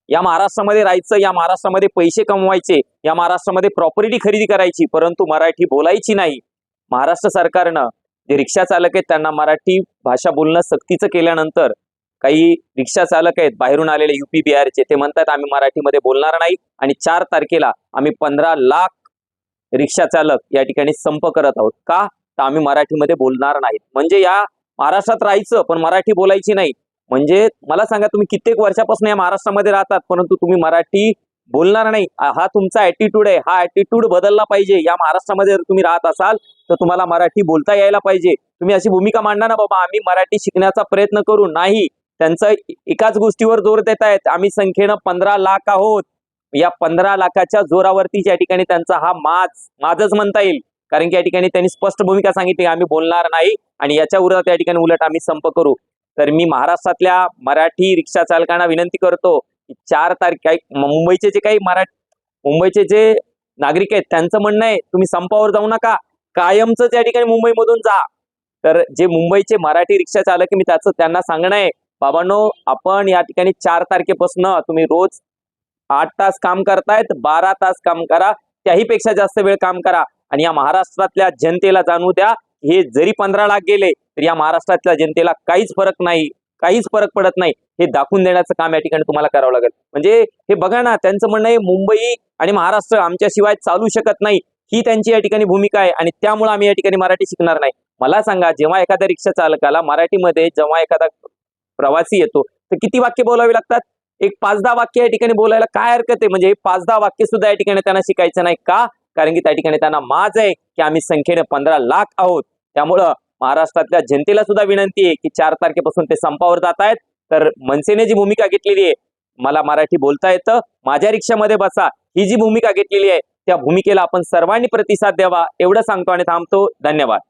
या महाराष्ट्रामध्ये राहायचं, या महाराष्ट्रामध्ये पैसे कमवायचे, या महाराष्ट्रामध्ये प्रॉपर्टी खरेदी करायची, परंतु मराठी बोलायची नाही। महाराष्ट्र सरकारनं जे रिक्षा चालक आहेत त्यांना मराठी भाषा बोलणं सक्तीचं केल्यानंतर काही रिक्षा चालक आहेत बाहेरून आलेले यूपी बिहारचे, ते म्हणतात आम्ही मराठीमध्ये बोलणार नाही आणि 4 तारखेला आम्ही 15 लाख रिक्षा चालक या ठिकाणी संप करत आहोत। का? तर आम्ही मराठीमध्ये बोलणार नाहीत। म्हणजे या महाराष्ट्रात राहायचं पण मराठी बोलायची नाही। म्हणजे मला सांगा, तुम्ही कित्येक वर्षापासून या महाराष्ट्रामध्ये राहतात परंतु तुम्ही मराठी बोलणार नाही, हा तुमचा ऍटिट्यूड आहे। हा ऍटिट्यूड बदलला पाहिजे। या महाराष्ट्रामध्ये जर तुम्ही राहत असाल तर तुम्हाला मराठी बोलता यायला पाहिजे। तुम्ही अशी भूमिका मांडा ना, बाबा आम्ही मराठी शिकण्याचा प्रयत्न करू। नाही, त्यांचं एकाच गोष्टीवर जोर देत आहेत, आम्ही संख्येनं 15 लाख आहोत। या 15 लाखाच्या जोरावरती या ठिकाणी त्यांचा हा माझच म्हणता येईल, कारण की या ठिकाणी त्यांनी स्पष्ट भूमिका सांगितली, आम्ही बोलणार नाही आणि याच्या विरोधात या ठिकाणी उलट आम्ही संप करू। तर मी महाराष्ट्रातल्या मराठी रिक्षा चालकांना विनंती करतो की 4 तारखे मुंबईचे जे काही मुंबईचे जे नागरिक आहेत त्यांचं म्हणणं आहे तुम्ही संपावर जाऊ नका, कायमच या ठिकाणी मुंबईमधून जा। तर जे मुंबईचे मराठी रिक्षा चालक मी त्यांना सांगणं आहे, बाबांनो आपण या ठिकाणी 4 तारखेपासून तुम्ही रोज 8 तास काम करतायत, 12 तास काम करा, त्याही पेक्षा जास्त वेळ काम करा आणि या महाराष्ट्रातल्या जनतेला जाणू द्या, हे जरी 15 लाख गेले तर या महाराष्ट्रातल्या जनतेला काहीच फरक पडत नाही। हे दाखवून देण्याचं काम या ठिकाणी तुम्हाला करावं लागेल। म्हणजे हे बघा ना, त्यांचं म्हणणं आहे मुंबई आणि महाराष्ट्र आमच्याशिवाय चालू शकत नाही, ही त्यांची या ठिकाणी भूमिका आहे आणि त्यामुळे आम्ही या ठिकाणी मराठी शिकणार नाही। मला सांगा, जेव्हा एखाद्या रिक्षा चालकाला मराठीमध्ये जेव्हा एखादा प्रवासी येतो तर किती वाक्य बोलावे लागतात? एक 5-10 वाक्य या ठिकाणी बोलायला काय हरकत आहे? म्हणजे हे 5-10 वाक्य सुद्धा या ठिकाणी त्यांना शिकायचं नाही का? कारण की त्या ठिकाणी त्यांना माज आहे की आम्ही संख्येने 15 लाख आहोत। त्यामुळं महाराष्ट्रातल्या जनतेला सुद्धा विनंती आहे की 4 तारखेपासून ते संपावर जात आहेत। तर मनसेने जी भूमिका घेतलेली आहे, मला मराठी बोलता येतं, माझ्या रिक्षामध्ये बसा, ही जी भूमिका घेतलेली आहे त्या भूमिकेला आपण सर्वांनी प्रतिसाद द्यावा, एवढं सांगतो आणि थांबतो। धन्यवाद।